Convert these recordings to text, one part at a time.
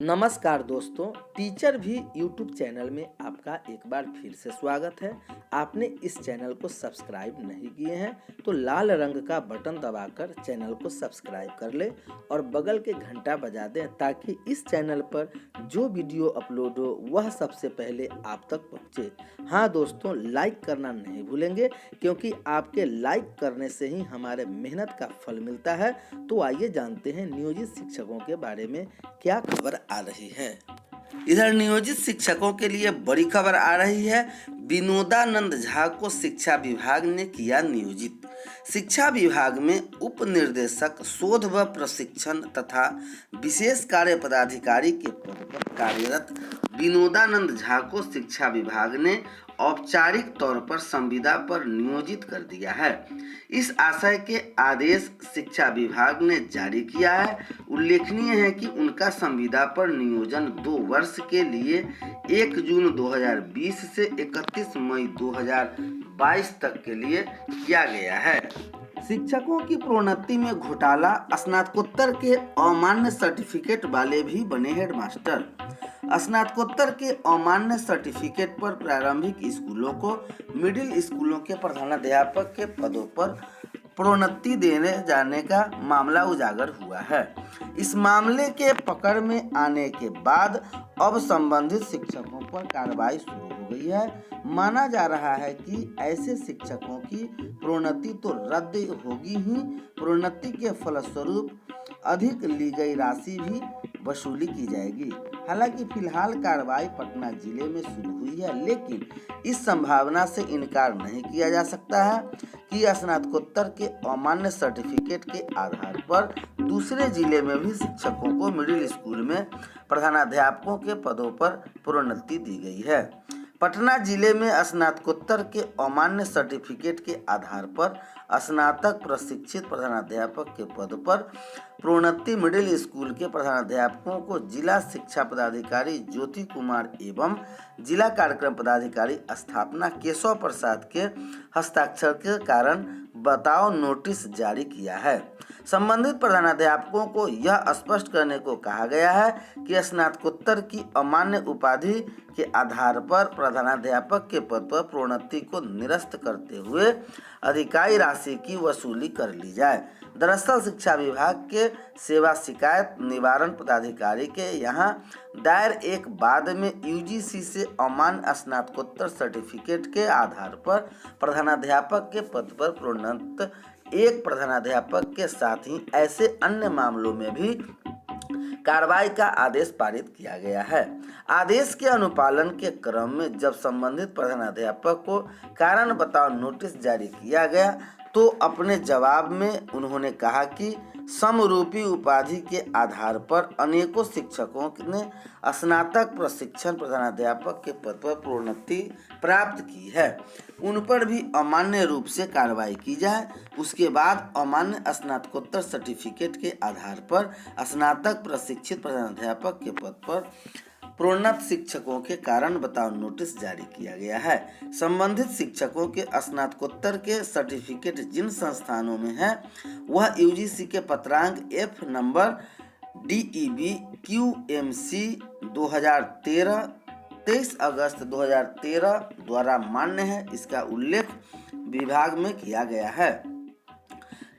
नमस्कार दोस्तों, टीचर भी यूट्यूब चैनल में आपका एक बार फिर से स्वागत है। आपने इस चैनल को सब्सक्राइब नहीं किए हैं तो लाल रंग का बटन दबाकर चैनल को सब्सक्राइब कर ले और बगल के घंटा बजा दें ताकि इस चैनल पर जो वीडियो अपलोड हो वह सबसे पहले आप तक पहुंचे। हाँ दोस्तों, लाइक करना नहीं भूलेंगे क्योंकि आपके लाइक करने से ही हमारे मेहनत का फल मिलता है। तो आइए जानते हैं नियोजित शिक्षकों के बारे में क्या खबर आ रही है। इधर नियोजित शिक्षकों के लिए बड़ी खबर आ रही है। विनोदानंद झा को शिक्षा विभाग ने किया नियोजित। शिक्षा विभाग में उप निर्देशक शोध व प्रशिक्षण तथा विशेष कार्य पदाधिकारी के पद पर कार्यरत विनोदानंद झा को शिक्षा विभाग ने औपचारिक तौर पर संविदा पर नियोजित कर दिया है। इस आशय के आदेश शिक्षा विभाग ने जारी किया है। उल्लेखनीय है कि उनका संविदा पर नियोजन 2 वर्ष के लिए 1 जून 2020 से 31 मई 2022 तक के लिए किया गया है। शिक्षकों की प्रोन्नति में घोटाला, स्नातकोत्तर के अमान्य सर्टिफिकेट वाले भी बने हेडमास्टर। स्नातकोत्तर के अमान्य सर्टिफिकेट पर प्रारंभिक स्कूलों को मिडिल स्कूलों के प्रधानाध्यापक के पदों पर प्रोन्नति देने जाने का मामला उजागर हुआ है। इस मामले के पकड़ में आने के बाद अब संबंधित शिक्षकों पर कार्रवाई शुरू हो गई है। माना जा रहा है कि ऐसे शिक्षकों की प्रोन्नति तो रद्द होगी ही, प्रोन्नति के फलस्वरूप अधिक ली गई राशि भी वसूली की जाएगी। हालांकि फिलहाल कार्रवाई पटना जिले में शुरू हुई है, लेकिन इस संभावना से इनकार नहीं किया जा सकता है कि स्नातकोत्तर के अमान्य सर्टिफिकेट के आधार पर दूसरे जिले में भी शिक्षकों को मिडिल स्कूल में प्रधानाध्यापकों के पदों पर प्रोन्नति दी गई है। पटना जिले में स्नातकोत्तर के अमान्य सर्टिफिकेट के आधार पर स्नातक प्रशिक्षित प्रधानाध्यापक के पद पर प्रोन्नति मिडिल स्कूल के प्रधानाध्यापकों को जिला शिक्षा पदाधिकारी ज्योति कुमार एवं जिला कार्यक्रम पदाधिकारी स्थापना केशव प्रसाद के हस्ताक्षर के कारण बताओ नोटिस जारी किया है। संबंधित प्रधानाध्यापकों को यह स्पष्ट करने को कहा गया है कि स्नातकोत्तर की अमान्य उपाधि के आधार पर प्रधानाध्यापक के पद पर प्रोन्नति को निरस्त करते हुए अधिकाई राशि की वसूली कर ली जाए। दरअसल शिक्षा विभाग के सेवा शिकायत निवारण पदाधिकारी के यहाँ दायर एक बाद में यूजीसी से अमान्य स्नातकोत्तर सर्टिफिकेट के आधार पर प्रधानाध्यापक के पद पर प्रोन्नत एक प्रधानाध्यापक के साथ ही ऐसे अन्य मामलों में भी कार्रवाई का आदेश पारित किया गया है। आदेश के अनुपालन के क्रम में जब संबंधित प्रधानाध्यापक को कारण बताओ नोटिस जारी किया गया तो अपने जवाब में उन्होंने कहा कि समरूपी उपाधि के आधार पर अनेकों शिक्षकों ने स्नातक प्रशिक्षण प्रधानाध्यापक के पद पर प्रोन्नति प्राप्त की है, उन पर भी अमान्य रूप से कार्रवाई की जाए। उसके बाद अमान्य स्नातकोत्तर सर्टिफिकेट के आधार पर स्नातक प्रशिक्षित प्रधानाध्यापक के पद पर प्रोन्नत शिक्षकों के कारण बताओ नोटिस जारी किया गया है। संबंधित शिक्षकों के स्नातकोत्तर के सर्टिफिकेट जिन संस्थानों में है वह यूजीसी के पत्रांक एफ नंबर DEB QMC 2013 23 अगस्त 2013 द्वारा मान्य है। इसका उल्लेख विभाग में किया गया है।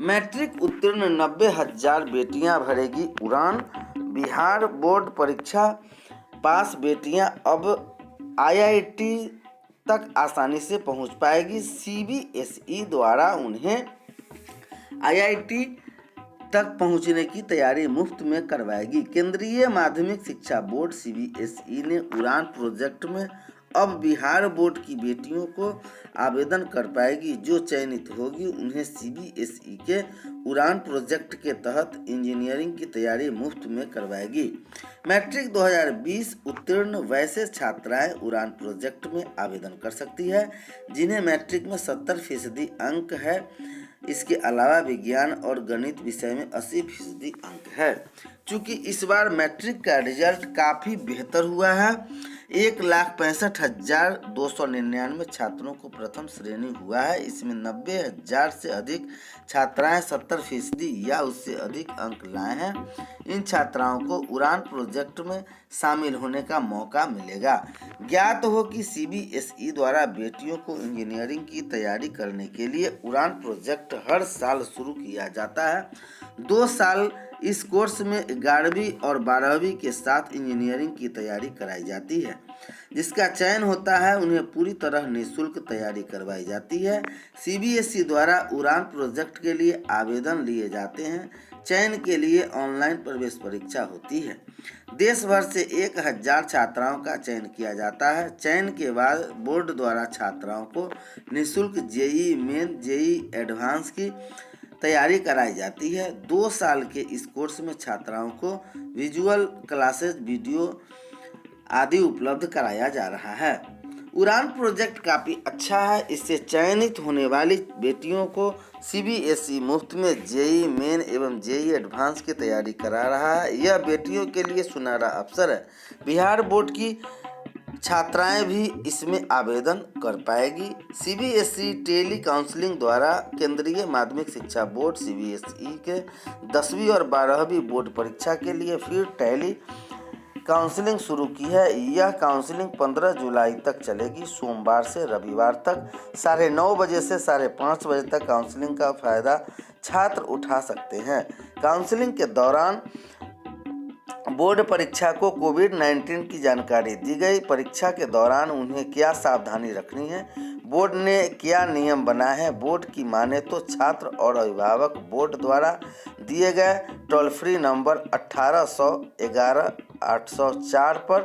मैट्रिक उत्तीर्ण 90,000 बेटियां भरेगी उड़ान। बिहार बोर्ड परीक्षा पास बेटियां अब IIT तक आसानी से पहुंच पाएगी। CBSE द्वारा उन्हें IIT तक पहुंचने की तैयारी मुफ्त में करवाएगी। केंद्रीय माध्यमिक शिक्षा बोर्ड CBSE ने उड़ान प्रोजेक्ट में अब बिहार बोर्ड की बेटियों को आवेदन कर पाएगी। जो चयनित होगी उन्हें CBSE के उड़ान प्रोजेक्ट के तहत इंजीनियरिंग की तैयारी मुफ्त में करवाएगी। मैट्रिक 2020 उत्तीर्ण वैसे छात्राएं उड़ान प्रोजेक्ट में आवेदन कर सकती है जिन्हें मैट्रिक में 70% अंक है। इसके अलावा विज्ञान और गणित विषय में 80% अंक है। चूँकि इस बार मैट्रिक का रिजल्ट काफ़ी बेहतर हुआ है, 1,65,299 छात्रों को प्रथम श्रेणी हुआ है। इसमें 90,000 से अधिक छात्राएं 70% या उससे अधिक अंक लाए हैं। इन छात्राओं को उड़ान प्रोजेक्ट में शामिल होने का मौका मिलेगा। ज्ञात हो कि सीबीएसई द्वारा बेटियों को इंजीनियरिंग की तैयारी करने के लिए उड़ान प्रोजेक्ट हर साल शुरू किया जाता है। 2 साल इस कोर्स में 11वीं और 12वीं के साथ इंजीनियरिंग की तैयारी कराई जाती है। जिसका चयन होता है उन्हें पूरी तरह निःशुल्क तैयारी करवाई जाती है। सीबीएसई द्वारा उड़ान प्रोजेक्ट के लिए आवेदन लिए जाते हैं। चयन के लिए ऑनलाइन प्रवेश परीक्षा होती है। देश भर से 1,000 छात्राओं का चयन किया जाता है। चयन के बाद बोर्ड द्वारा छात्राओं को निःशुल्क जेईई मेन, जेईई एडवांस की तैयारी कराई जाती है। 2 साल के इस कोर्स में छात्राओं को विजुअल क्लासेस, वीडियो आदि उपलब्ध कराया जा रहा है। उड़ान प्रोजेक्ट काफ़ी अच्छा है। इससे चयनित होने वाली बेटियों को सीबीएसई मुफ्त में जेईई मेन एवं जेईई एडवांस की तैयारी करा रहा है। यह बेटियों के लिए सुनहरा अवसर है। बिहार बोर्ड की छात्राएं भी इसमें आवेदन कर पाएगी। सीबीएसई टेली काउंसलिंग द्वारा केंद्रीय माध्यमिक शिक्षा बोर्ड सीबीएसई के 10वीं और 12वीं बोर्ड परीक्षा के लिए फिर टेली काउंसलिंग शुरू की है। यह काउंसलिंग 15 जुलाई तक चलेगी। सोमवार से रविवार तक 9:30 बजे से 5:30 बजे तक काउंसलिंग का फायदा छात्र उठा सकते हैं। काउंसलिंग के दौरान बोर्ड परीक्षा को कोविड-19 की जानकारी दी गई। परीक्षा के दौरान उन्हें क्या सावधानी रखनी है, बोर्ड ने क्या नियम बनाए हैं। बोर्ड की माने तो छात्र और अभिभावक बोर्ड द्वारा दिए गए टोल फ्री नंबर 1811-804 पर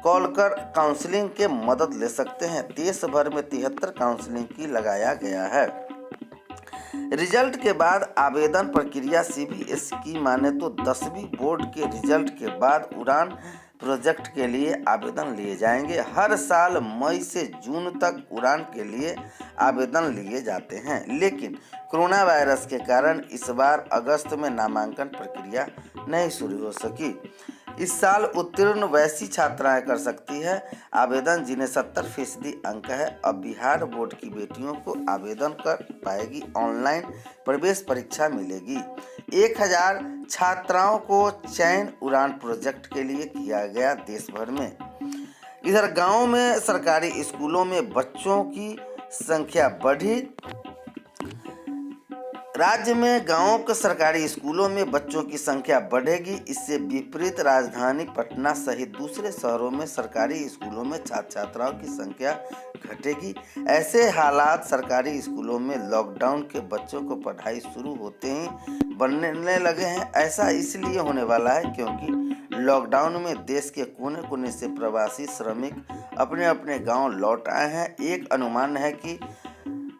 कॉल कर काउंसलिंग के मदद ले सकते हैं। देश भर में 73 काउंसलिंग की लगाया गया है। रिजल्ट के बाद आवेदन प्रक्रिया सीबीएसई की माने तो 10वीं बोर्ड के रिजल्ट के बाद उड़ान प्रोजेक्ट के लिए आवेदन लिए जाएंगे। हर साल मई से जून तक उड़ान के लिए आवेदन लिए जाते हैं, लेकिन कोरोना वायरस के कारण इस बार अगस्त में नामांकन प्रक्रिया नहीं शुरू हो सकी। इस साल उत्तीर्ण वैसी छात्राएं कर सकती है आवेदन जिन्हें 70% अंक है। अब बिहार बोर्ड की बेटियों को आवेदन कर पाएगी। ऑनलाइन प्रवेश परीक्षा मिलेगी। 1,000 छात्राओं को चयन उड़ान प्रोजेक्ट के लिए किया गया देश भर में। इधर गांव में सरकारी स्कूलों में बच्चों की संख्या बढ़ी। राज्य में गांवों के सरकारी स्कूलों में बच्चों की संख्या बढ़ेगी। इससे विपरीत राजधानी पटना सहित दूसरे शहरों में सरकारी स्कूलों में छात्र छात्राओं की संख्या घटेगी। ऐसे हालात सरकारी स्कूलों में लॉकडाउन के बच्चों को पढ़ाई शुरू होते ही बनने लगे हैं। ऐसा इसलिए होने वाला है क्योंकि लॉकडाउन में देश के कोने कोने से प्रवासी श्रमिक अपने अपने गाँव लौट आए हैं। एक अनुमान है कि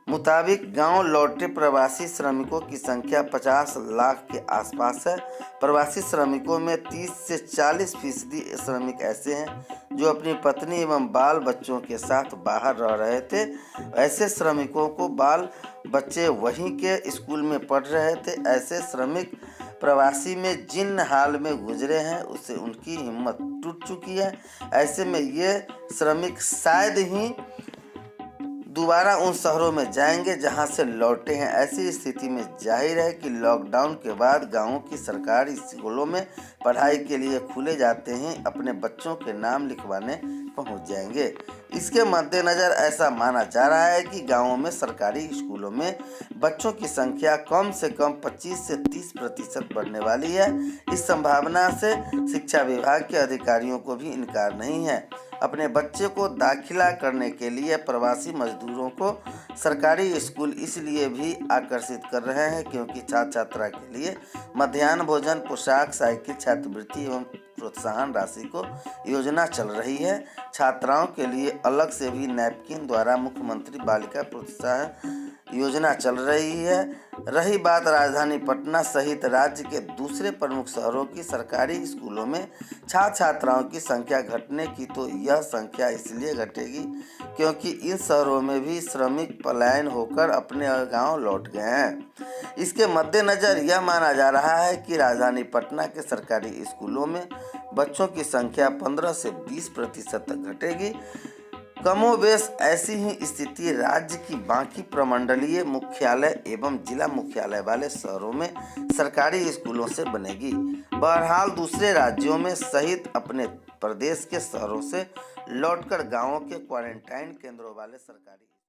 मुताबिक गांव लौटे प्रवासी श्रमिकों की संख्या 50 लाख के आसपास है। प्रवासी श्रमिकों में 30 से 40% श्रमिक ऐसे हैं जो अपनी पत्नी एवं बाल बच्चों के साथ बाहर रह रहे थे। ऐसे श्रमिकों को बाल बच्चे वहीं के स्कूल में पढ़ रहे थे। ऐसे श्रमिक प्रवासी में जिन हाल में गुजरे हैं उससे उनकी हिम्मत टूट चुकी है। ऐसे में ये श्रमिक शायद ही दोबारा उन शहरों में जाएंगे जहां से लौटे हैं। ऐसी स्थिति में जाहिर है कि लॉकडाउन के बाद गांवों की सरकारी स्कूलों में पढ़ाई के लिए खुले जाते ही अपने बच्चों के नाम लिखवाने पहुंच जाएंगे। इसके मद्देनज़र ऐसा माना जा रहा है कि गांवों में सरकारी स्कूलों में बच्चों की संख्या कम से कम 25 से 30% बढ़ने वाली है। इस संभावना से शिक्षा विभाग के अधिकारियों को भी इनकार नहीं है। अपने बच्चे को दाखिला करने के लिए प्रवासी मजदूरों को सरकारी स्कूल इसलिए भी आकर्षित कर रहे हैं क्योंकि छात्र छात्रा के लिए मध्याह्न भोजन, पोशाक, साइकिल, छात्रवृत्ति एवं प्रोत्साहन राशि को योजना चल रही है। छात्राओं के लिए अलग से भी नैपकिन द्वारा मुख्यमंत्री बालिका प्रोत्साहन योजना चल रही है। रही बात राजधानी पटना सहित राज्य के दूसरे प्रमुख शहरों की सरकारी स्कूलों में छात्र छात्राओं की संख्या घटने की, तो यह संख्या इसलिए घटेगी क्योंकि इन शहरों में भी श्रमिक पलायन होकर अपने गांव लौट गए हैं। इसके मद्देनज़र यह माना जा रहा है कि राजधानी पटना के सरकारी स्कूलों में बच्चों की संख्या 15 से 20% तक घटेगी। कमोबेश ऐसी ही स्थिति राज्य की बाकी प्रमंडलीय मुख्यालय एवं जिला मुख्यालय वाले शहरों में सरकारी स्कूलों से बनेगी। बहरहाल दूसरे राज्यों में सहित अपने प्रदेश के शहरों से लौटकर गांवों के क्वारंटाइन केंद्रों वाले सरकारी